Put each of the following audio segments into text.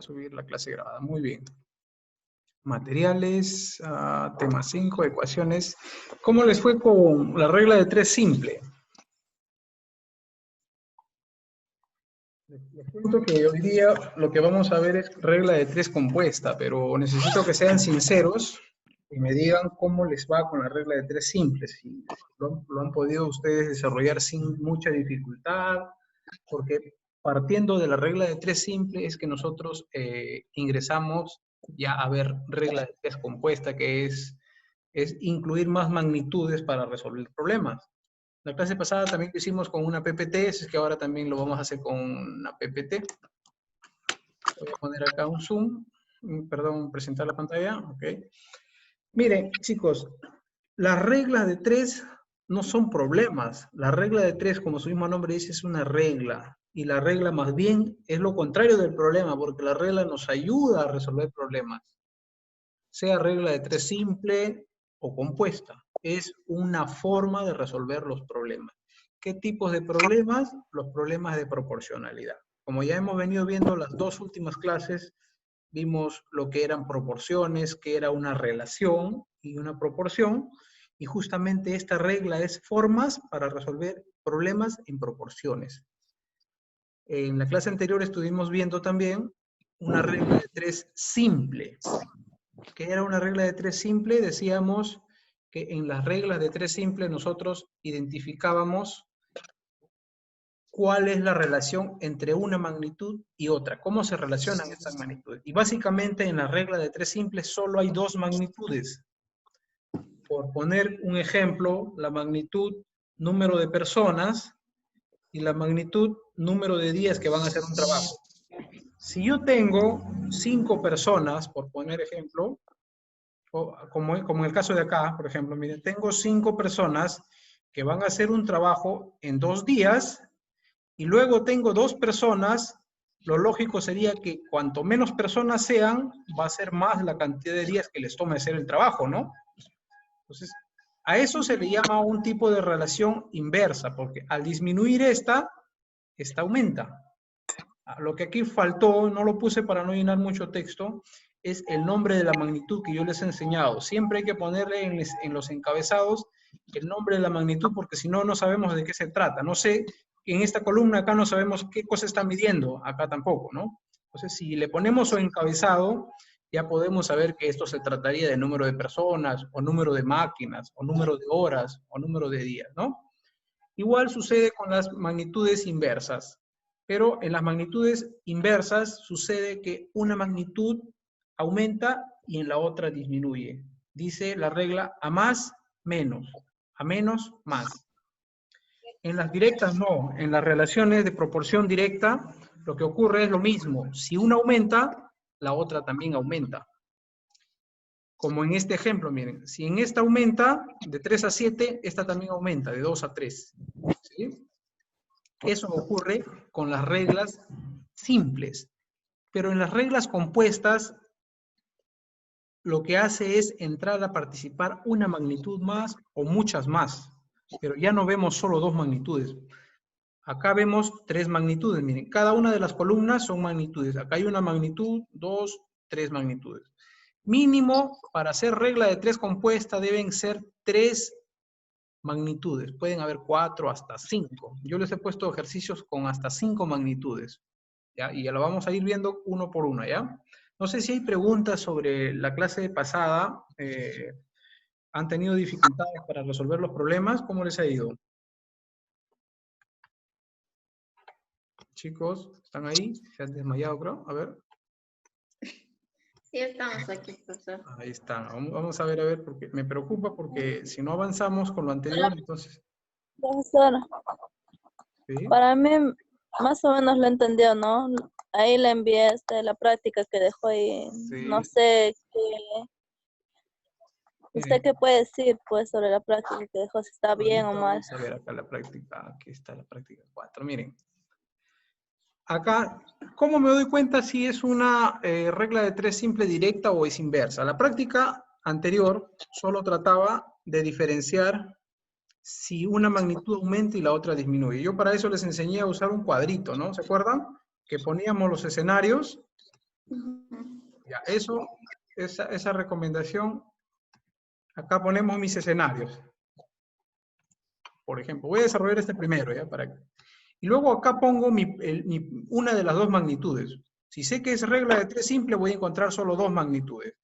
subir la clase grabada. Muy bien. Materiales, tema 5, ecuaciones. ¿Cómo les fue con la regla de 3 simple? Les cuento que hoy día lo que vamos a ver es regla de 3 compuesta, pero necesito que sean sinceros y me digan cómo les va con la regla de 3 simple. Si lo han podido ustedes desarrollar sin mucha dificultad, porque partiendo de la regla de 3 simple es que nosotros ingresamos ya a ver regla de 3 compuesta, que es incluir más magnitudes para resolver problemas. La clase pasada también lo hicimos con una PPT, es que ahora también lo vamos a hacer con una PPT. Voy a poner acá un zoom, perdón, presentar la pantalla, ok. Miren, chicos, las reglas de 3 no son problemas. La regla de 3, como su mismo nombre dice, es una regla. Y la regla más bien es lo contrario del problema, porque la regla nos ayuda a resolver problemas. Sea regla de 3 simple o compuesta. Es una forma de resolver los problemas. ¿Qué tipos de problemas? Los problemas de proporcionalidad. Como ya hemos venido viendo las dos últimas clases, vimos lo que eran proporciones, que era una relación y una proporción, y justamente esta regla es formas para resolver problemas en proporciones. En la clase anterior estuvimos viendo también una regla de 3 simple. ¿Qué era una regla de 3 simple? Decíamos que en las reglas de 3 simple nosotros identificábamos cuál es la relación entre una magnitud y otra, cómo se relacionan estas magnitudes. Y básicamente en la regla de 3 simples solo hay dos magnitudes. Por poner un ejemplo, la magnitud número de personas y la magnitud número de días que van a hacer un trabajo. Si yo tengo 5 personas, por poner ejemplo, como en el caso de acá, por ejemplo, miren, tengo 5 personas que van a hacer un trabajo en 2 días, y luego tengo 2 personas, lo lógico sería que cuanto menos personas sean, va a ser más la cantidad de días que les tome hacer el trabajo, ¿no? Entonces, a eso se le llama un tipo de relación inversa, porque al disminuir esta aumenta. Lo que aquí faltó, no lo puse para no llenar mucho texto, es el nombre de la magnitud que yo les he enseñado. Siempre hay que ponerle en los encabezados el nombre de la magnitud, porque si no, no sabemos de qué se trata. No sé, en esta columna acá no sabemos qué cosa está midiendo, acá tampoco, ¿no? Entonces, si le ponemos su encabezado, ya podemos saber que esto se trataría de número de personas, o número de máquinas, o número de horas, o número de días, ¿no? Igual sucede con las magnitudes inversas, pero en las magnitudes inversas sucede que una magnitud aumenta y en la otra disminuye. Dice la regla a más, menos, a menos, más. En las directas no, en las relaciones de proporción directa lo que ocurre es lo mismo. Si una aumenta, la otra también aumenta. Como en este ejemplo, miren, si en esta aumenta de 3 a 7, esta también aumenta de 2 a 3. ¿Sí? Eso ocurre con las reglas simples. Pero en las reglas compuestas, lo que hace es entrar a participar una magnitud más o muchas más. Pero ya no vemos solo dos magnitudes. Acá vemos 3 magnitudes. Miren, cada una de las columnas son magnitudes. Acá hay una magnitud, 2, 3 magnitudes. Mínimo, para hacer regla de 3 compuesta, deben ser 3 magnitudes. Pueden haber 4 hasta 5. Yo les he puesto ejercicios con hasta 5 magnitudes. ¿Ya? Y ya lo vamos a ir viendo uno por uno, ¿ya? No sé si hay preguntas sobre la clase pasada. ¿Han tenido dificultades para resolver los problemas? ¿Cómo les ha ido? Chicos, ¿están ahí? ¿Se han desmayado, creo? A ver. Sí, estamos aquí, profesor. Ahí está. Vamos a ver, porque me preocupa porque si no avanzamos con lo anterior, entonces... Profesor, ¿Sí? para mí más o menos lo entendió, ¿no? Ahí le envié la práctica que dejó y Sí. no sé qué... ¿Usted Miren, qué puede decir, pues, sobre la práctica que dejó, si está bien o ahorita mal? vamos a ver acá la práctica. Aquí está la práctica 4. Miren. Acá, ¿cómo me doy cuenta si es una regla de 3 simple directa o es inversa? La práctica anterior solo trataba de diferenciar si una magnitud aumenta y la otra disminuye. Yo para eso les enseñé a usar un cuadrito, ¿no? ¿Se acuerdan? Que poníamos los escenarios Ya, esa recomendación, acá ponemos mis escenarios. Por ejemplo, voy a desarrollar este primero, ¿ya? Y luego acá pongo una de las dos magnitudes. Si sé que es regla de 3 simple, voy a encontrar solo 2 magnitudes.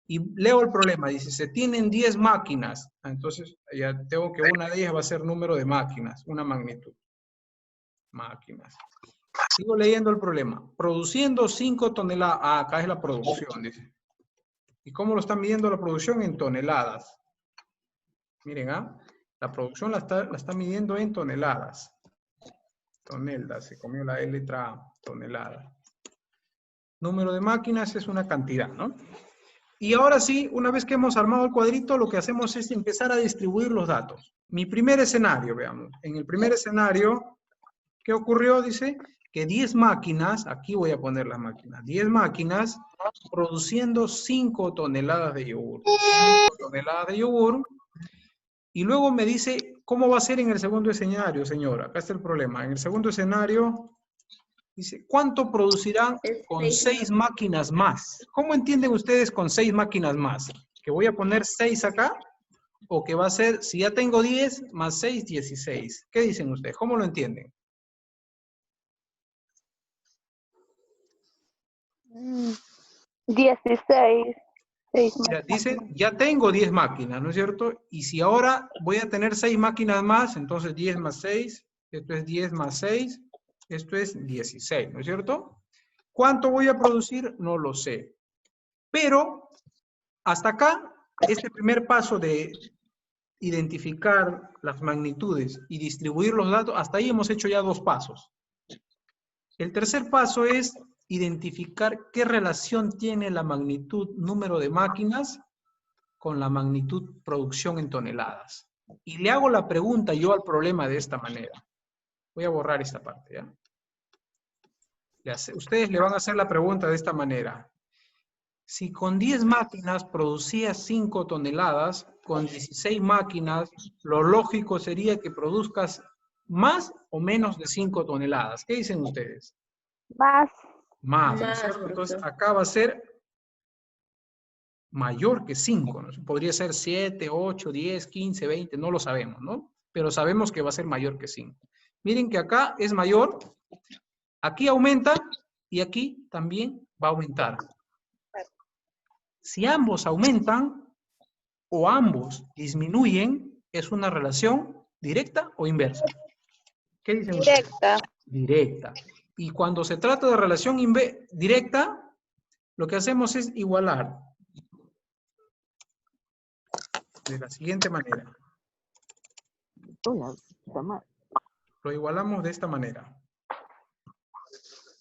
Y leo el problema, dice, se tienen 10 máquinas. Entonces, ya tengo que una de ellas va a ser número de máquinas, una magnitud. Máquinas. Sigo leyendo el problema. Produciendo 5 toneladas. Ah, acá es la producción, dice. ¿Y cómo lo están midiendo la producción? En toneladas. Miren, la producción la está midiendo en toneladas. Toneldas, se comió la letra A, tonelada. Número de máquinas es una cantidad, ¿no? Y ahora sí, una vez que hemos armado el cuadrito, lo que hacemos es empezar a distribuir los datos. Mi primer escenario, veamos. En el primer escenario, ¿qué ocurrió? Dice que 10 máquinas, aquí voy a poner las máquinas, 10 máquinas produciendo 5 toneladas de yogur. 5 toneladas de yogur. Y luego me dice, ¿cómo va a ser en el segundo escenario, señora? Acá está el problema. En el segundo escenario, dice, ¿cuánto producirán con 6 máquinas más? ¿Cómo entienden ustedes con 6 máquinas más? ¿Que voy a poner 6 acá? ¿O que va a ser, si ya tengo 10, más 6, 16? ¿Qué dicen ustedes? ¿Cómo lo entienden? 16. Mira, dice, ya tengo 10 máquinas, ¿no es cierto? Y si ahora voy a tener 6 máquinas más, entonces 10 más 6, esto es 10 más 6, esto es 16, ¿no es cierto? ¿Cuánto voy a producir? No lo sé. Pero, hasta acá, este primer paso de identificar las magnitudes y distribuir los datos, hasta ahí hemos hecho ya 2 pasos. El tercer paso es identificar qué relación tiene la magnitud número de máquinas con la magnitud producción en toneladas. Y le hago la pregunta yo al problema de esta manera. Voy a borrar esta parte, ¿ya? Ustedes le van a hacer la pregunta de esta manera. Si con 10 máquinas producías 5 toneladas, con 16 máquinas, lo lógico sería que produzcas más o menos de 5 toneladas. ¿Qué dicen ustedes? Más. Más, ¿no es cierto? Entonces acá va a ser mayor que 5, ¿no? Podría ser 7, 8, 10, 15, 20, no lo sabemos, ¿no? Pero sabemos que va a ser mayor que 5. Miren que acá es mayor, aquí aumenta y aquí también va a aumentar. Si ambos aumentan o ambos disminuyen, ¿es una relación directa o inversa? ¿Qué dicen ustedes? Directa. Directa. Y cuando se trata de relación directa, lo que hacemos es igualar de la siguiente manera. Lo igualamos de esta manera.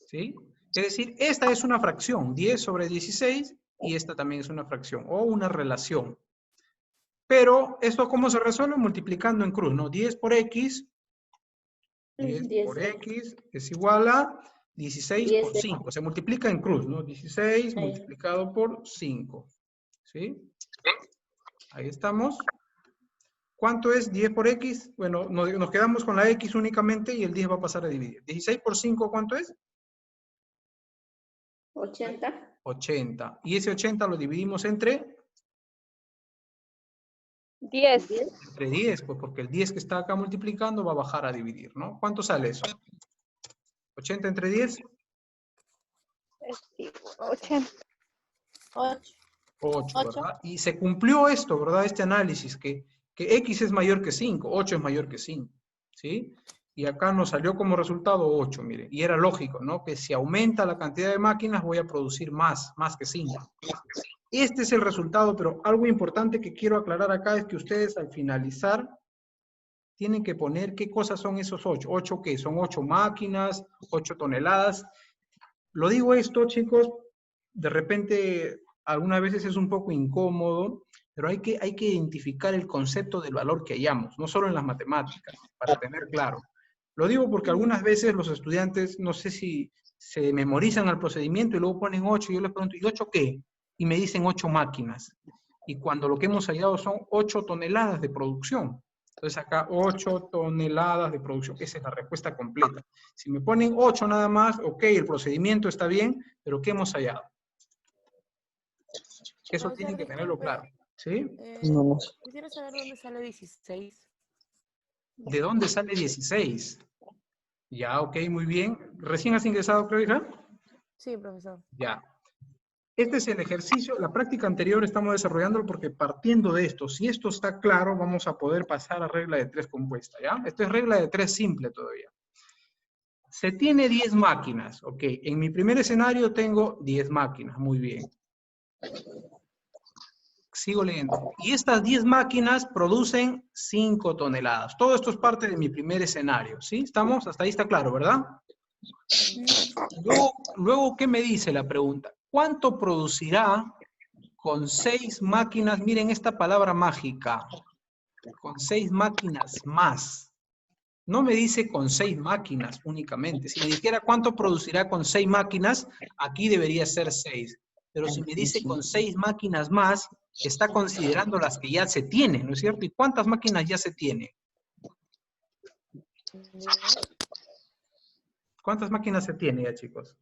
¿Sí? Es decir, esta es una fracción, 10 sobre 16, y esta también es una fracción, o una relación. Pero, ¿esto cómo se resuelve? Multiplicando en cruz, ¿no? 10 por X, 10 por X es igual a 16 por 5. Se multiplica en cruz, ¿no? 16 multiplicado por 5. ¿Sí? Ahí estamos. ¿Cuánto es 10 por X? Bueno, nos quedamos con la X únicamente y el 10 va a pasar a dividir. 16 por 5, ¿cuánto es? 80. 80. Y ese 80 lo dividimos entre 10. Entre 10, pues porque el 10 que está acá multiplicando va a bajar a dividir, ¿no? ¿Cuánto sale eso? 80 entre 10. 80. 8, ¿verdad? Y se cumplió esto, ¿verdad? Este análisis, que X es mayor que 5, 8 es mayor que 5, ¿sí? Y acá nos salió como resultado 8, miren. Y era lógico, ¿no? Que si aumenta la cantidad de máquinas, voy a producir más que 5. Este es el resultado, pero algo importante que quiero aclarar acá es que ustedes al finalizar tienen que poner qué cosas son esos 8. ¿8 qué? Son 8 máquinas, 8 toneladas. Lo digo esto, chicos, de repente algunas veces es un poco incómodo, pero hay que identificar el concepto del valor que hallamos, no solo en las matemáticas, para tener claro. Lo digo porque algunas veces los estudiantes, no sé si se memorizan el procedimiento y luego ponen 8, y yo les pregunto, ¿y 8 qué? Y me dicen 8 máquinas. Y cuando lo que hemos hallado son 8 toneladas de producción. Entonces acá 8 toneladas de producción. Esa es la respuesta completa. Si me ponen 8 nada más, ok, el procedimiento está bien, pero ¿qué hemos hallado? Eso tienen que tenerlo claro. ¿Sí? Quisiera saber dónde sale 16. ¿De dónde sale 16? Ya, ok, muy bien. ¿Recién has ingresado, Claudia? Sí, profesor. Ya. Este es el ejercicio, la práctica anterior estamos desarrollándolo porque partiendo de esto, si esto está claro, vamos a poder pasar a regla de 3 compuesta, ¿ya? Esto es regla de 3 simple todavía. Se tiene 10 máquinas, ok. En mi primer escenario tengo 10 máquinas, muy bien. Sigo leyendo. Y estas 10 máquinas producen 5 toneladas. Todo esto es parte de mi primer escenario, ¿sí? ¿Estamos? Hasta ahí está claro, ¿verdad? Luego, ¿qué me dice la pregunta? ¿Cuánto producirá con 6 máquinas? Miren esta palabra mágica. Con 6 máquinas más. No me dice con 6 máquinas únicamente. Si me dijera cuánto producirá con 6 máquinas, aquí debería ser 6. Pero si me dice con 6 máquinas más, está considerando las que ya se tienen, ¿no es cierto? ¿Y cuántas máquinas ya se tienen? ¿Cuántas máquinas se tiene ya, chicos?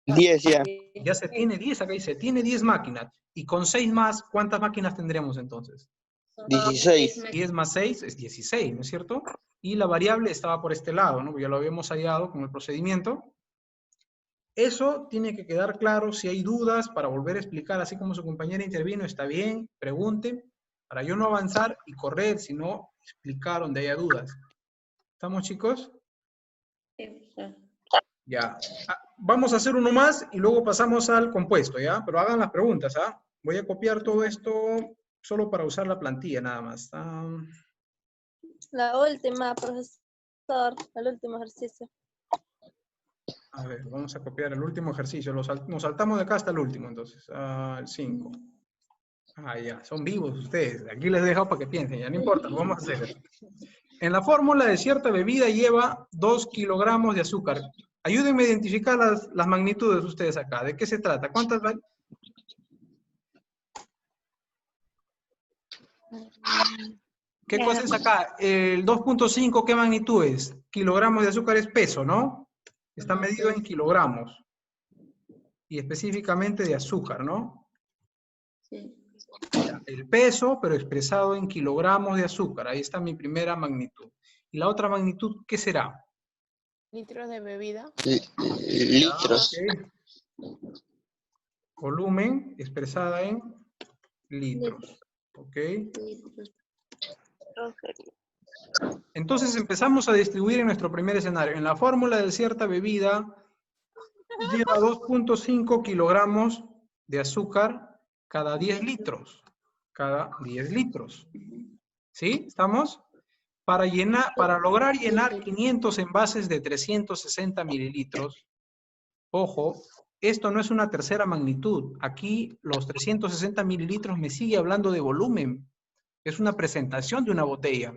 10 ya. Ya se tiene 10, acá dice, tiene 10 máquinas. Y con 6 más, ¿cuántas máquinas tendremos entonces? 16. 10 más 6 es 16, ¿no es cierto? Y la variable estaba por este lado, ¿no? Ya lo habíamos hallado con el procedimiento. Eso tiene que quedar claro. Si hay dudas, para volver a explicar, así como su compañera intervino, está bien, pregunte, para yo no avanzar y correr, sino explicar donde haya dudas. ¿Estamos, chicos? Sí. Ya. Vamos a hacer uno más y luego pasamos al compuesto, ¿ya? Pero hagan las preguntas, ¿ah? Voy a copiar todo esto solo para usar la plantilla, nada más. La última, profesor, el último ejercicio. A ver, vamos a copiar el último ejercicio. Nos saltamos de acá hasta el último, entonces. El 5. Ya, son vivos ustedes. Aquí les he dejado para que piensen, ya no importa, lo vamos a hacer. En la fórmula de cierta bebida lleva 2 kilogramos de azúcar. Ayúdenme a identificar las magnitudes ustedes acá. ¿De qué se trata? ¿Cuántas? ¿Qué cosa es acá? El 2.5, ¿qué magnitud es? Kilogramos de azúcar es peso, ¿no? Está medido en kilogramos. Y específicamente de azúcar, ¿no? Sí. El peso, pero expresado en kilogramos de azúcar. Ahí está mi primera magnitud. ¿Y la otra magnitud qué será? ¿Litros de bebida? Litros. Okay. Volumen expresada en litros. ¿Ok? Entonces empezamos a distribuir en nuestro primer escenario. En la fórmula de cierta bebida lleva 2.5 kilogramos de azúcar cada 10 litros. Cada 10 litros. ¿Sí? ¿Estamos? Para lograr llenar 500 envases de 360 mililitros, ojo, esto no es una tercera magnitud. Aquí los 360 mililitros me sigue hablando de volumen. Es una presentación de una botella.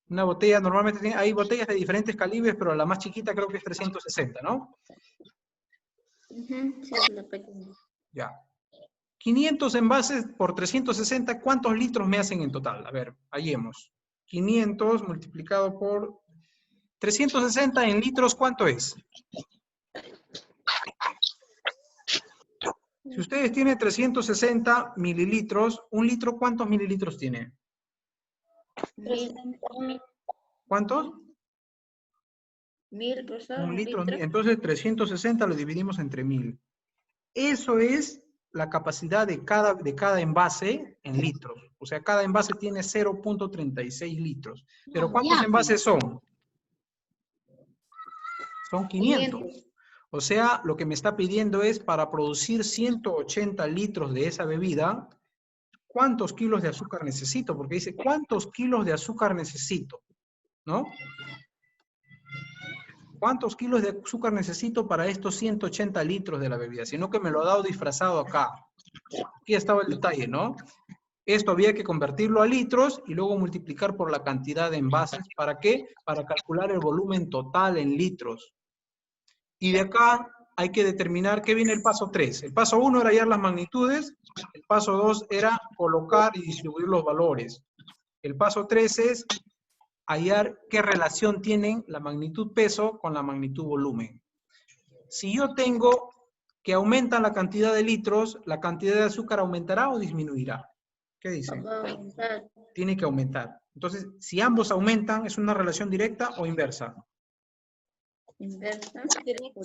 Una botella normalmente hay botellas de diferentes calibres, pero la más chiquita creo que es 360, ¿no? Sí, es la pequeña. Ya. 500 envases por 360, ¿cuántos litros me hacen en total? A ver, hallemos. 500 multiplicado por 360 en litros, ¿cuánto es? Si ustedes tienen 360 mililitros, ¿un litro cuántos mililitros tiene? ¿Cuántos? 1000, profesor. Un litro. litro. Entonces 360 lo dividimos entre 1000. Eso es la capacidad de cada envase en litros. O sea, cada envase tiene 0.36 litros. ¿Pero cuántos envases son? Son 500. O sea, lo que me está pidiendo es para producir 180 litros de esa bebida, ¿cuántos kilos de azúcar necesito? Porque dice, ¿cuántos kilos de azúcar necesito? ¿No? ¿Cuántos kilos de azúcar necesito para estos 180 litros de la bebida? Sino que me lo ha dado disfrazado acá. Aquí estaba el detalle, ¿no? Esto había que convertirlo a litros y luego multiplicar por la cantidad de envases. ¿Para qué? Para calcular el volumen total en litros. Y de acá hay que determinar qué viene el paso 3. El paso 1 era hallar las magnitudes. El paso 2 era colocar y distribuir los valores. El paso 3 es hallar qué relación tienen la magnitud peso con la magnitud volumen. Si yo tengo que aumentan la cantidad de litros, ¿la cantidad de azúcar aumentará o disminuirá? ¿Qué dicen? Va a aumentar. Tiene que aumentar. Entonces, si ambos aumentan, ¿es una relación directa o inversa? Inversa. O directa.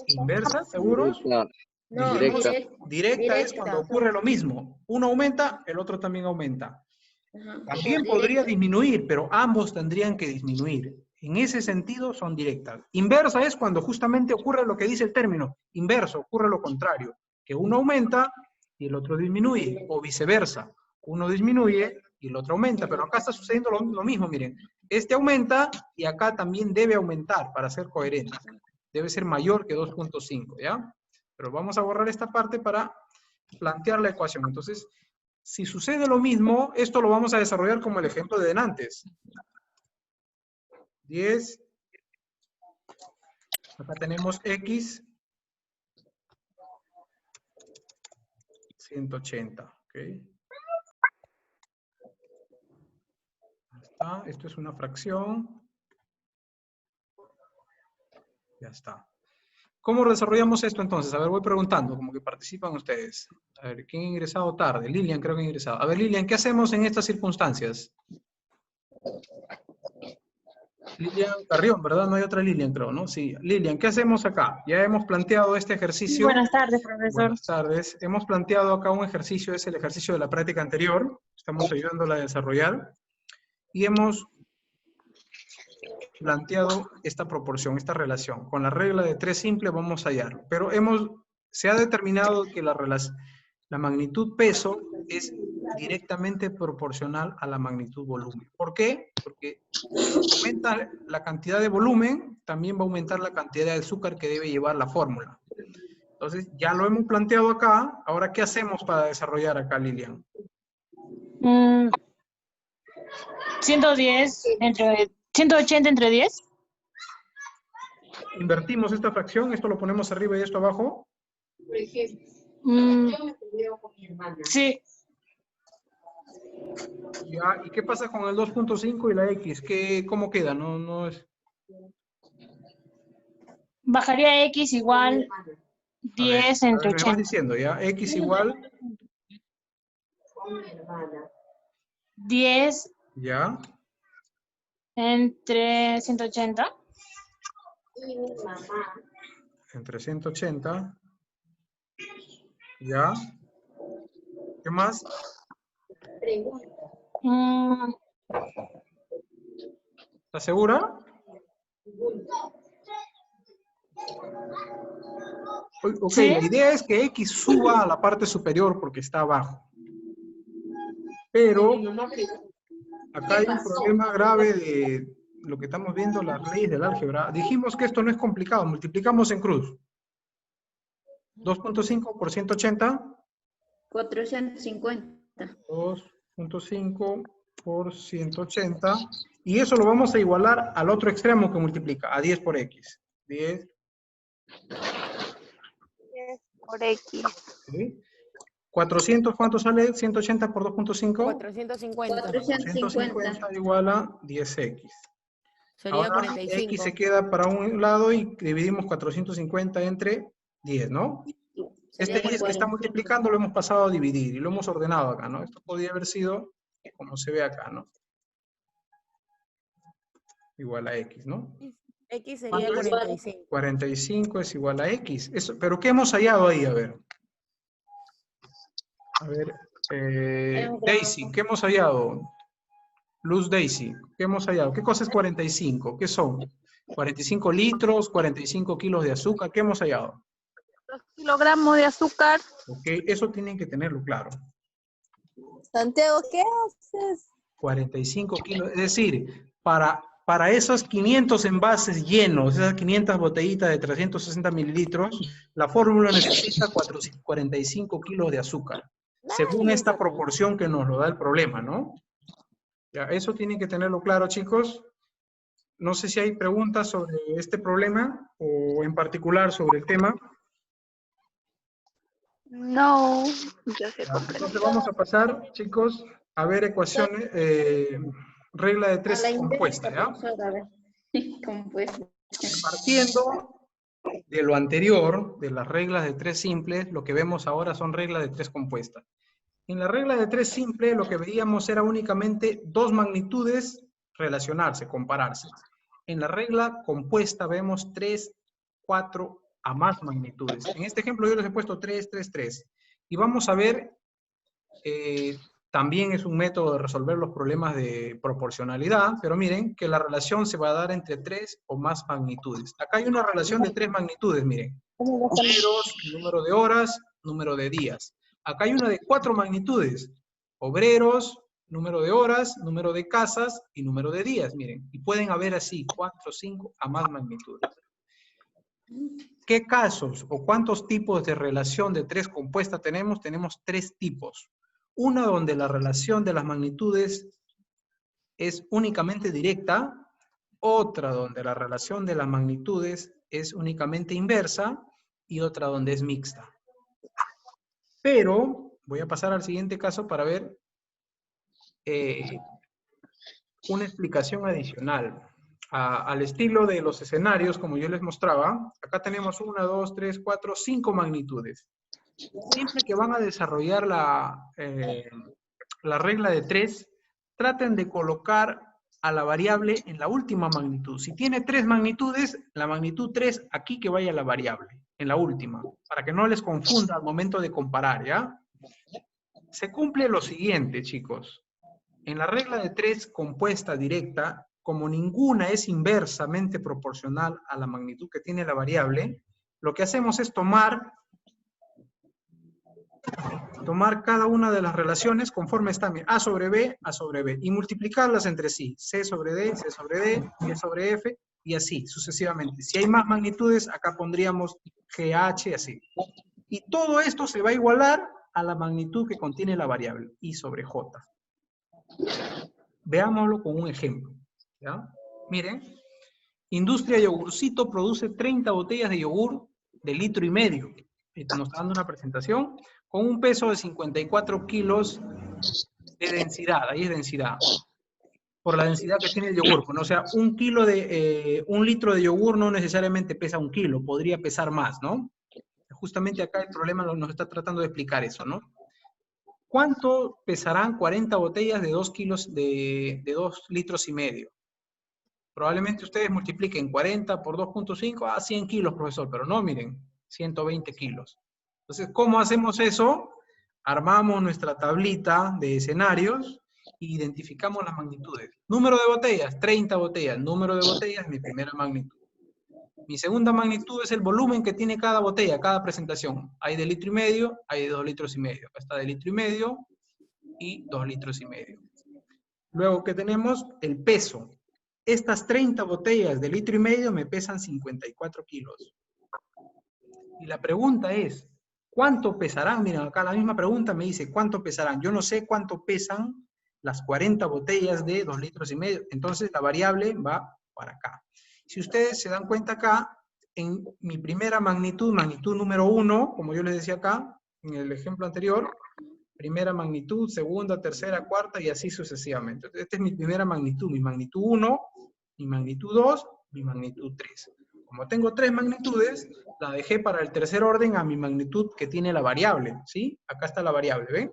¿Inversa? ¿Seguros? No, No, Directa. Directa es cuando ocurre lo mismo. Uno aumenta, el otro también aumenta. Ajá. También Directa. podría disminuir, pero ambos tendrían que disminuir. En ese sentido son directas. Inversa es cuando justamente ocurre lo que dice el término. Inverso, ocurre lo contrario. Que uno aumenta y el otro disminuye, o viceversa. Uno disminuye y el otro aumenta, pero acá está sucediendo lo mismo, miren. Este aumenta y acá también debe aumentar para ser coherente. Debe ser mayor que 2.5, ¿ya? Pero vamos a borrar esta parte para plantear la ecuación. Entonces, si sucede lo mismo, esto lo vamos a desarrollar como el ejemplo de antes. 10. Acá tenemos X. 180, ¿ok? Ya está. Esto es una fracción. Ya está. ¿Cómo desarrollamos esto entonces? A ver, voy preguntando, como que participan ustedes. A ver, ¿quién ha ingresado tarde? Lilian creo que ha ingresado. A ver, Lilian, ¿qué hacemos en estas circunstancias? Lilian Carrión, ¿verdad? No hay otra Lilian, creo, ¿no? Sí. Lilian, ¿qué hacemos acá? Ya hemos planteado este ejercicio. Buenas tardes, profesor. Buenas tardes. Hemos planteado acá un ejercicio, es el ejercicio de la práctica anterior. Estamos ayudándola a desarrollar. Y hemos planteado esta proporción, esta relación. Con la regla de 3 simple vamos a hallarlo. Pero se ha determinado que la magnitud peso es directamente proporcional a la magnitud volumen. ¿Por qué? Porque si aumenta la cantidad de volumen, también va a aumentar la cantidad de azúcar que debe llevar la fórmula. Entonces, ya lo hemos planteado acá. Ahora, ¿qué hacemos para desarrollar acá, Lilian? 180 entre 10. Invertimos esta fracción, esto lo ponemos arriba y esto abajo. Sí. Ya, ¿y qué pasa con el 2.5 y la X? ¿Cómo queda? No es... Bajaría X igual 10 entre me vas 80. diciendo, ¿ya? X igual... 10 Ya. entre 180. Entre 180. Ya. ¿Qué más? ¿Estás segura? Ok, ¿Sí? la idea es que X suba a la parte superior porque está abajo. Pero acá hay un problema grave de lo que estamos viendo, las leyes del álgebra. Dijimos que esto no es complicado, multiplicamos en cruz. 2.5 por 180. 450. 2.5 por 180. Y eso lo vamos a igualar al otro extremo que multiplica, a 10 por X. 10 por X. ¿sí? 400, ¿cuánto sale? 180 por 2.5. 450. 450 igual a 10x. Sería Ahora 45. x se queda para un lado y dividimos 450 entre 10, ¿no? Este 10 que está multiplicando lo hemos pasado a dividir y lo hemos ordenado acá, ¿no? Esto podría haber sido como se ve acá, ¿no? Igual a x, ¿no? X sería ¿Cuánto es? 45. 45 es igual a x. ¿Pero qué hemos hallado ahí? A ver. Daisy, ¿qué hemos hallado? Luz Daisy, ¿qué hemos hallado? ¿Qué cosa es 45? ¿Qué son? 45 litros, 45 kilos de azúcar, ¿qué hemos hallado? 2 kilogramos de azúcar. Ok, eso tienen que tenerlo claro. Santiago, ¿qué haces? 45 kilos, es decir, para esos 500 envases llenos, esas 500 botellitas de 360 mililitros, la fórmula necesita 45 kilos de azúcar, según esta proporción que nos lo da el problema, ¿no? Ya, eso tienen que tenerlo claro, chicos. No sé si hay preguntas sobre este problema o en particular sobre el tema. No, ya se Ya, comprende. entonces vamos a pasar, chicos, a ver ecuaciones, regla de 3 compuesta, ¿ya? Compuesta. Partiendo de lo anterior, de las reglas de tres simples, lo que vemos ahora son reglas de tres compuestas. En la regla de tres simple, lo que veíamos era únicamente dos magnitudes relacionarse, compararse. En la regla compuesta vemos 3, 4 a más magnitudes. En este ejemplo yo les he puesto 3, 3, 3. Y vamos a ver, también es un método de resolver los problemas de proporcionalidad, pero miren que la relación se va a dar entre 3 o más magnitudes. Acá hay una relación de 3 magnitudes, miren. Obreros, número de horas, número de días. Acá hay una de 4 magnitudes. Obreros, número de horas, número de casas y número de días, miren. Y pueden haber así 4, 5 a más magnitudes. ¿Qué casos o cuántos tipos de relación de tres compuesta tenemos? Tenemos 3 tipos. Una donde la relación de las magnitudes es únicamente directa, otra donde la relación de las magnitudes es únicamente inversa y otra donde es mixta. Pero voy a pasar al siguiente caso para ver una explicación adicional. Al estilo de los escenarios, como yo les mostraba, acá tenemos 1, 2, 3, 4, 5 magnitudes. Siempre que van a desarrollar la regla de 3, traten de colocar a la variable en la última magnitud. Si tiene 3 magnitudes, la magnitud 3 aquí que vaya la variable, en la última, para que no les confunda al momento de comparar, ¿ya? Se cumple lo siguiente, chicos. En la regla de 3 compuesta directa, como ninguna es inversamente proporcional a la magnitud que tiene la variable, lo que hacemos es tomar cada una de las relaciones conforme están, A sobre B, y multiplicarlas entre sí. C sobre D, C sobre D, Y sobre F, y así, sucesivamente. Si hay más magnitudes, acá pondríamos GH, así. Y todo esto se va a igualar a la magnitud que contiene la variable, I sobre J. Veámoslo con un ejemplo, ¿ya? Miren, Industria Yogurcito produce 30 botellas de yogur de 1,5 litros. Nos está dando una presentación con un peso de 54 kilos de densidad, ahí es densidad, por la densidad que tiene el yogur. O sea, un litro de yogur no necesariamente pesa 1 kilo, podría pesar más, ¿no? Justamente acá el problema nos está tratando de explicar eso, ¿no? ¿Cuánto pesarán 40 botellas de 2 kilos, de 2,5 litros? Probablemente ustedes multipliquen 40 por 2.5, 100 kilos, profesor, pero no, miren, 120 kilos. Entonces, ¿cómo hacemos eso? Armamos nuestra tablita de escenarios e identificamos las magnitudes. Número de botellas, 30 botellas. Número de botellas, mi primera magnitud. Mi segunda magnitud es el volumen que tiene cada botella, cada presentación. Hay de 1,5 litros, hay de 2,5 litros. Acá está de 1,5 litros y 2,5 litros. Luego que tenemos el peso. Estas 30 botellas de 1,5 litros me pesan 54 kilos. Y la pregunta es, ¿cuánto pesarán? Miren, acá la misma pregunta me dice, ¿cuánto pesarán? Yo no sé cuánto pesan las 40 botellas de 2,5 litros. Entonces la variable va para acá. Si ustedes se dan cuenta acá, en mi primera magnitud, magnitud número 1, como yo les decía acá, en el ejemplo anterior, primera magnitud, segunda, tercera, cuarta, y así sucesivamente. Esta es mi primera magnitud, mi magnitud 1, mi magnitud 2, mi magnitud 3. Como tengo 3 magnitudes, la dejé para el tercer orden a mi magnitud que tiene la variable, ¿sí? Acá está la variable, ¿ven?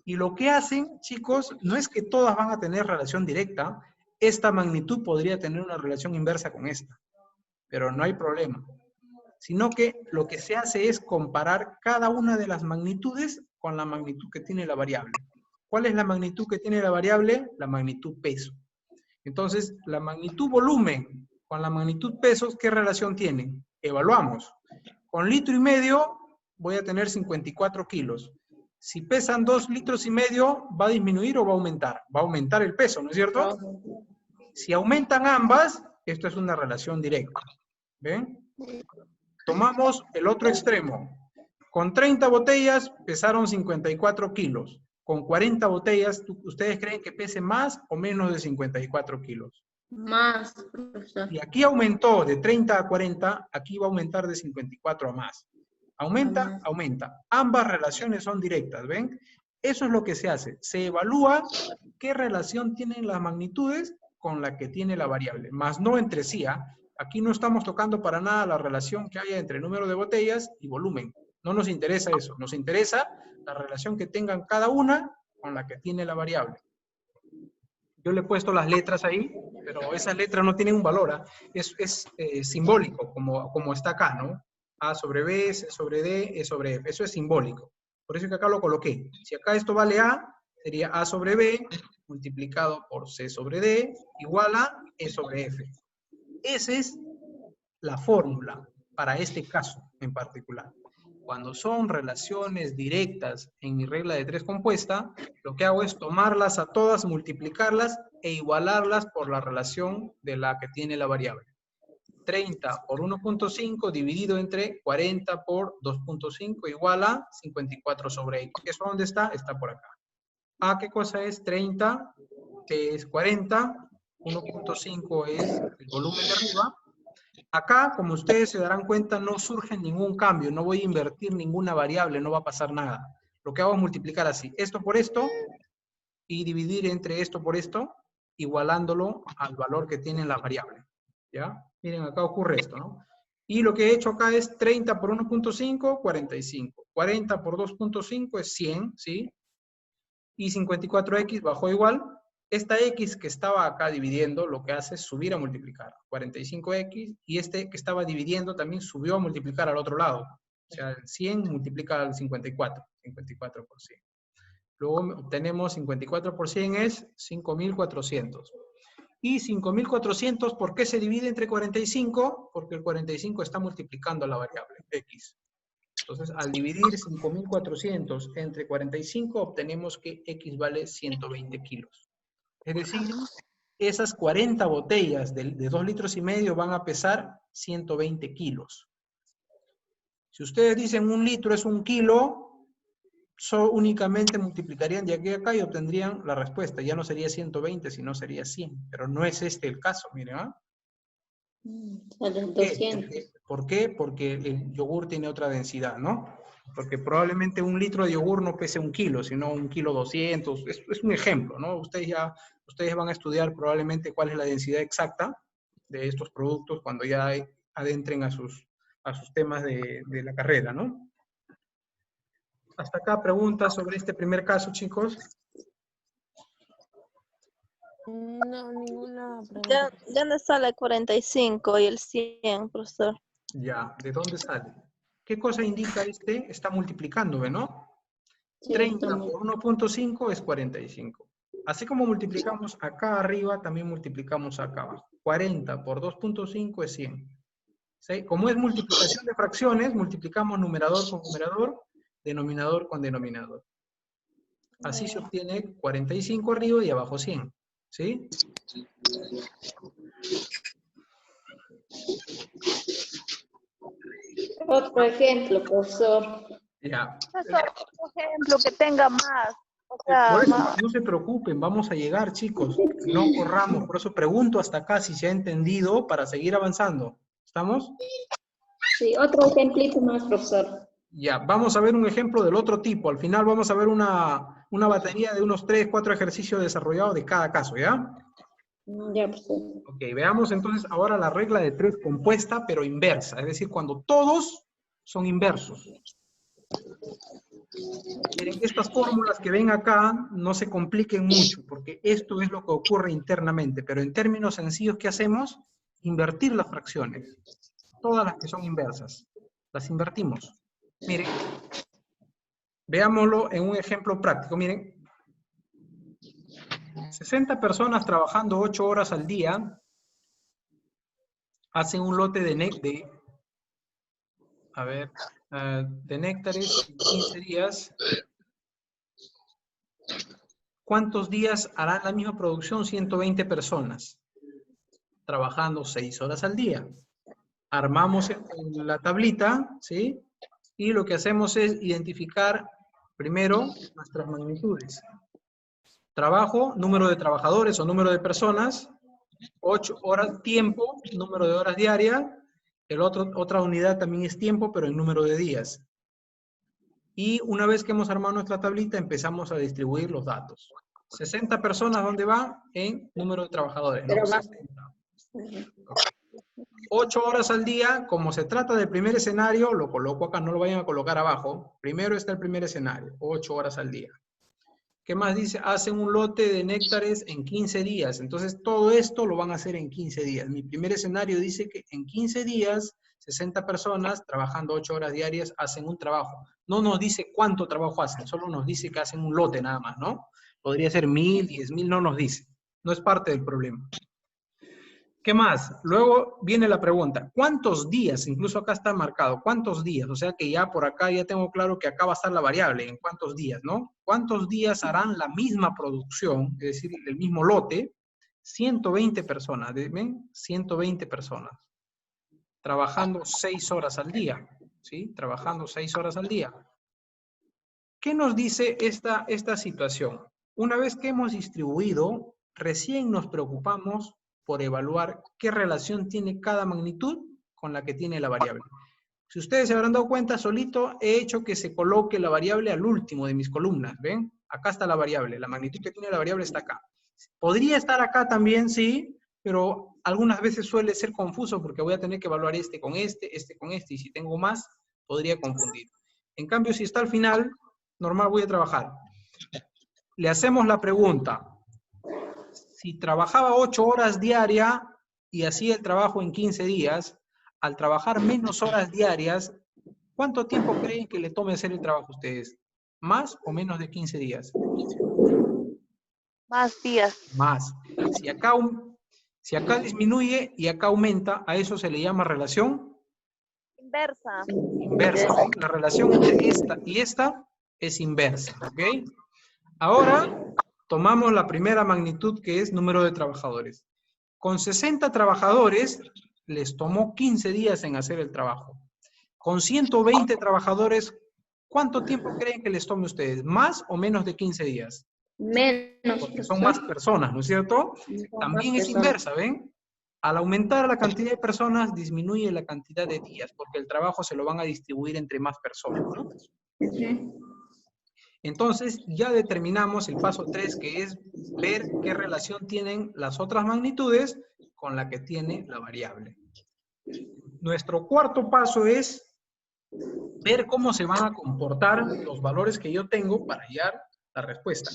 Y lo que hacen, chicos, no es que todas van a tener relación directa. Esta magnitud podría tener una relación inversa con esta, pero no hay problema. Sino que lo que se hace es comparar cada una de las magnitudes con la magnitud que tiene la variable. ¿Cuál es la magnitud que tiene la variable? La magnitud peso. Entonces, la magnitud volumen con la magnitud pesos, ¿qué relación tienen? Evaluamos. Con 1,5 litros voy a tener 54 kilos. Si pesan 2,5 litros, ¿va a disminuir o va a aumentar? Va a aumentar el peso, ¿no es cierto? Si aumentan ambas, esto es una relación directa. ¿Ven? Tomamos el otro extremo. Con 30 botellas pesaron 54 kilos. Con 40 botellas, ¿ustedes creen que pese más o menos de 54 kilos? Más, profesor. Y aquí aumentó de 30 a 40, aquí va a aumentar de 54 a más. ¿Aumenta? Aumenta. Ambas relaciones son directas, ¿ven? Eso es lo que se hace. Se evalúa qué relación tienen las magnitudes con la que tiene la variable, más no entre sí. Aquí no estamos tocando para nada la relación que haya entre número de botellas y volumen. No nos interesa eso. Nos interesa la relación que tengan cada una con la que tiene la variable. Yo le he puesto las letras ahí, pero esas letras no tienen un valor. ¿Ah? Es simbólico, como está acá, ¿no? A sobre B, C sobre D, E sobre F. Eso es simbólico. Por eso que acá lo coloqué. Si acá esto vale A, sería A sobre B multiplicado por C sobre D igual a E sobre F. Esa es la fórmula para este caso en particular. Cuando son relaciones directas en mi regla de 3 compuesta, lo que hago es tomarlas a todas, multiplicarlas e igualarlas por la relación de la que tiene la variable. 30 por 1.5 dividido entre 40 por 2.5 igual a 54 sobre X. ¿Eso dónde está? Está por acá. ¿A qué cosa es 30? Que es 40. 1.5 es el volumen de arriba. Acá, como ustedes se darán cuenta, no surge ningún cambio. No voy a invertir ninguna variable, no va a pasar nada. Lo que hago es multiplicar así. Esto por esto y dividir entre esto por esto, igualándolo al valor que tiene la variable. ¿Ya? Miren, acá ocurre esto, ¿no? Y lo que he hecho acá es 30 por 1.5, 45. 40 por 2.5 es 100, ¿sí? Y 54x bajó igual. Esta x que estaba acá dividiendo, lo que hace es subir a multiplicar. 45x, y este que estaba dividiendo también subió a multiplicar al otro lado. O sea, el 100 multiplica al 54. 54 por 100. Luego obtenemos 54 por 100 es 5400. Y 5400, ¿por qué se divide entre 45? Porque el 45 está multiplicando la variable x. Entonces, al dividir 5400 entre 45, obtenemos que x vale 120 kilos. Es decir, esas 40 botellas de 2,5 litros van a pesar 120 kilos. Si ustedes dicen 1 litro es 1 kilo, únicamente multiplicarían de aquí a acá y obtendrían la respuesta. Ya no sería 120, sino sería 100. Pero no es este el caso, miren. ¿Ah? Salen 200. ¿Por qué? Porque el yogur tiene otra densidad, ¿no? Porque probablemente 1 litro de yogur no pese 1 kilo, sino 1 kilo 200. Es un ejemplo, ¿no? Ustedes van a estudiar probablemente cuál es la densidad exacta de estos productos cuando ya adentren a sus temas de la carrera, ¿no? Hasta acá preguntas sobre este primer caso, chicos. No, ninguna pregunta. ¿De dónde sale 45 y el 100, profesor? Ya, ¿de dónde sale? ¿Qué cosa indica este? Está multiplicando, ¿no? Sí, 30 estamos- por 1.5 es 45. Así como multiplicamos acá arriba, también multiplicamos acá abajo. 40 por 2.5 es 100. ¿Sí? Como es multiplicación de fracciones, multiplicamos numerador con numerador, denominador con denominador. Así se obtiene 45 arriba y abajo 100. ¿Sí? Otro ejemplo, profesor. Ya. Profesor, por ejemplo, que tenga más. O Por sea, eso, más. no se preocupen, vamos a llegar, chicos. No corramos. Por eso pregunto hasta acá si se ha entendido para seguir avanzando. ¿Estamos? Sí, otro ejemplito más, profesor. Ya, vamos a ver un ejemplo del otro tipo. Al final vamos a ver una batería de unos 3, 4 ejercicios desarrollados de cada caso, ¿ya? Ya, profesor. Ok, veamos entonces ahora la regla de 3 compuesta, pero inversa. Es decir, cuando todos son inversos. Miren, estas fórmulas que ven acá no se compliquen mucho, porque esto es lo que ocurre internamente. Pero en términos sencillos, ¿qué hacemos? Invertir las fracciones. Todas las que son inversas. Las invertimos. Miren, veámoslo en un ejemplo práctico. Miren, 60 personas trabajando 8 horas al día hacen un lote de néctares en 15 días. ¿Cuántos días harán la misma producción? 120 personas, trabajando 6 horas al día. Armamos en la tablita, ¿sí? Y lo que hacemos es identificar primero nuestras magnitudes. Trabajo, número de trabajadores o número de personas, 8 horas, tiempo, número de horas diarias, otra unidad también es tiempo, pero en número de días. Y una vez que hemos armado nuestra tablita, empezamos a distribuir los datos. 60 personas, ¿dónde va? En número de trabajadores, ¿no? Pero va- 60. 8 horas al día, como se trata del primer escenario, lo coloco acá, no lo vayan a colocar abajo. Primero está el primer escenario, 8 horas al día. ¿Qué más dice? Hacen un lote de néctares en 15 días. Entonces, todo esto lo van a hacer en 15 días. Mi primer escenario dice que en 15 días, 60 personas trabajando 8 horas diarias hacen un trabajo. No nos dice cuánto trabajo hacen, solo nos dice que hacen un lote nada más, ¿no? Podría ser 1000, 10.000, no nos dice. No es parte del problema. ¿Qué más? Luego viene la pregunta, ¿cuántos días? Incluso acá está marcado, ¿cuántos días? O sea que ya por acá ya tengo claro que acá va a estar la variable, ¿en cuántos días, no? ¿Cuántos días harán la misma producción, es decir, el mismo lote? 120 personas, ¿ven? 120 personas, trabajando 6 horas al día, ¿sí? Trabajando 6 horas al día. ¿Qué nos dice esta situación? Una vez que hemos distribuido, recién nos preocupamos por evaluar qué relación tiene cada magnitud con la que tiene la variable. Si ustedes se habrán dado cuenta, solito he hecho que se coloque la variable al último de mis columnas, ¿ven? Acá está la variable, la magnitud que tiene la variable está acá. Podría estar acá también, sí, pero algunas veces suele ser confuso porque voy a tener que evaluar este con este con este, y si tengo más, podría confundir. En cambio, si está al final, normal voy a trabajar. Le hacemos la pregunta. Si trabajaba 8 horas diarias y hacía el trabajo en 15 días, al trabajar menos horas diarias, ¿cuánto tiempo creen que le tome hacer el trabajo a ustedes? ¿Más o menos de 15 días? Más días. Más. Si acá disminuye y acá aumenta, a eso se le llama relación Inversa. inversa. ¿Ven? La relación entre esta y esta es inversa. ¿Ok? Ahora tomamos la primera magnitud, que es número de trabajadores. Con 60 trabajadores, les tomó 15 días en hacer el trabajo. Con 120 trabajadores, ¿cuánto tiempo creen que les tome a ustedes? ¿Más o menos de 15 días? Menos. Porque son más personas, ¿no es cierto? También es inversa, ¿ven? Al aumentar la cantidad de personas, disminuye la cantidad de días, porque el trabajo se lo van a distribuir entre más personas, ¿no? Entonces, ya determinamos el paso 3, que es ver qué relación tienen las otras magnitudes con la que tiene la variable. Nuestro cuarto paso es ver cómo se van a comportar los valores que yo tengo para hallar la respuesta.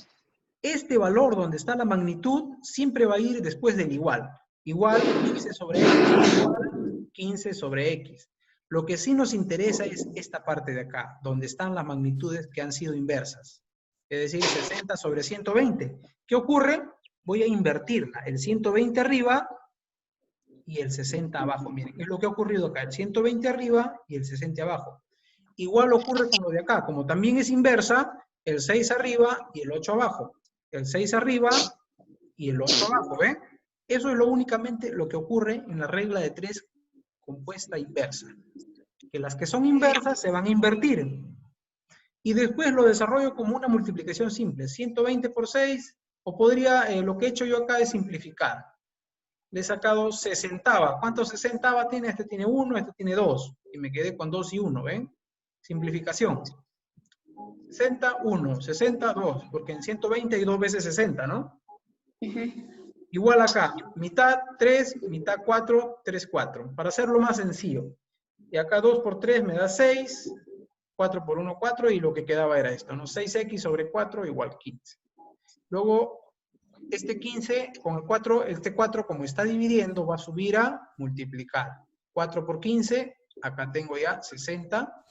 Este valor donde está la magnitud siempre va a ir después del igual. Igual 15 sobre X, igual 15 sobre X. Lo que sí nos interesa es esta parte de acá, donde están las magnitudes que han sido inversas. Es decir, 60 sobre 120. ¿Qué ocurre? Voy a invertirla. El 120 arriba y el 60 abajo. Miren, es lo que ha ocurrido acá. El 120 arriba y el 60 abajo. Igual ocurre con lo de acá. Como también es inversa, el 6 arriba y el 8 abajo. El 6 arriba y el 8 abajo, ¿ven? Eso es únicamente lo que ocurre en la regla de 3 compuesta inversa. Que las que son inversas se van a invertir. Y después lo desarrollo como una multiplicación simple. 120 por 6, o podría, lo que he hecho yo acá es simplificar. Le he sacado 60. ¿Cuántos 60 tiene? Este tiene 1, este tiene 2. Y me quedé con 2 y 1, ¿ven? Simplificación. 60, 1. 60, 2. Porque en 120 hay 2 veces 60, ¿no? Igual acá, mitad 3, mitad 4, 3, 4. Para hacerlo más sencillo. Y acá 2 por 3 me da 6, 4 por 1, 4, y lo que quedaba era esto, ¿no? 6x sobre 4 igual 15. Luego, este 15 con el 4, este 4 como está dividiendo va a subir a multiplicar. 4 por 15, acá tengo ya 60.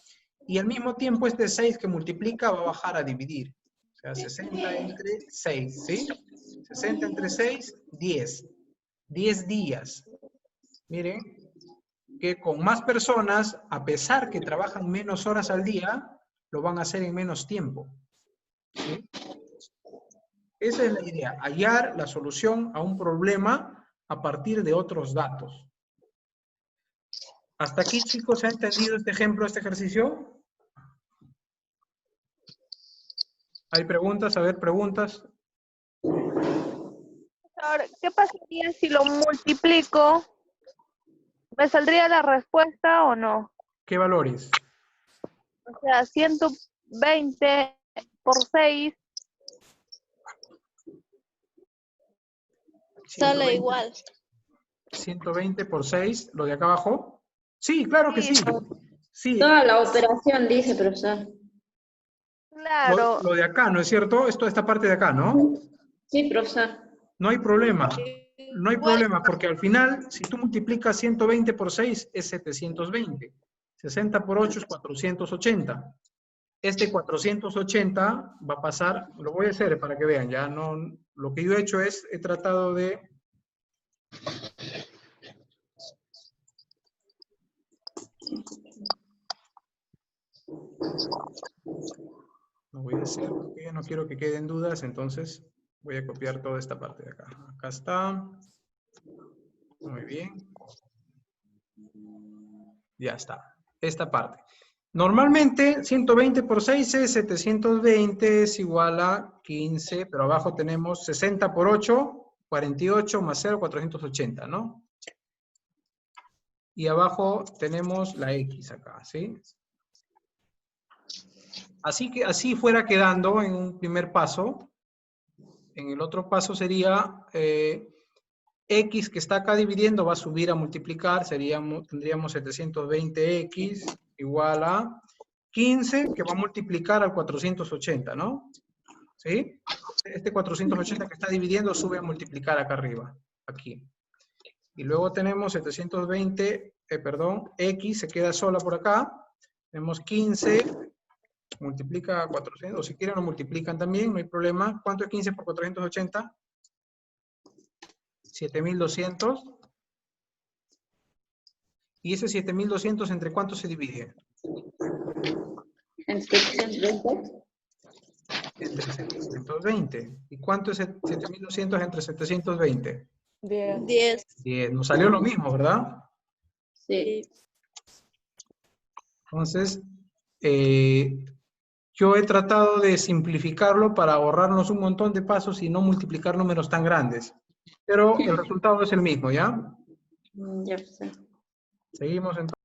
Y al mismo tiempo este 6 que multiplica va a bajar a dividir. O sea, 60 entre 6, ¿sí? 60 entre 6, 10. 10 días. Miren, que con más personas, a pesar que trabajan menos horas al día, lo van a hacer en menos tiempo. ¿Sí? Esa es la idea, hallar la solución a un problema a partir de otros datos. ¿Hasta aquí, chicos, se ha entendido este ejemplo, este ejercicio? ¿Hay preguntas? A ver, preguntas. Ahora, ¿qué pasaría si lo multiplico? ¿Me saldría la respuesta o no? ¿Qué valores? O sea, 120 por 6. Sale igual. 120 por 6, lo de acá abajo. Sí, claro que sí. Sí, Toda la operación, dice, profesor. Claro. lo de acá, ¿no es cierto? Esta parte de acá, ¿no? Sí, profesor. No hay problema. No hay problema, porque al final, si tú multiplicas 120 por 6, es 720. 60 por 8 es 480. Este 480 va a pasar, lo voy a hacer para que vean, ya no, lo que yo he hecho es, he tratado de... Lo voy a hacer porque no quiero que queden dudas, entonces voy a copiar toda esta parte de acá. Acá está. Muy bien. Ya está. Esta parte. Normalmente 120 por 6 es 720, es igual a 15, pero abajo tenemos 60 por 8, 48 más 0, 480, ¿no? Y abajo tenemos la X acá, ¿sí? Así que así fuera quedando en un primer paso. En el otro paso sería X que está acá dividiendo va a subir a multiplicar, tendríamos 720X igual a 15 que va a multiplicar al 480, ¿no? ¿Sí? Este 480 que está dividiendo sube a multiplicar acá arriba, aquí. Y luego tenemos 720, X se queda sola por acá. Tenemos 15, multiplica 400, o si quieren lo multiplican también, no hay problema. ¿Cuánto es 15 por 480? 7200. ¿Y ese 7200 entre cuánto se divide? En 720. Entre 720. ¿Y cuánto es 7200 entre 720? 10. 10. 10. Nos salió lo mismo, ¿verdad? Sí. Entonces, yo he tratado de simplificarlo para ahorrarnos un montón de pasos y no multiplicar números tan grandes. Pero el resultado es el mismo, ¿ya? Ya sé. Seguimos entonces.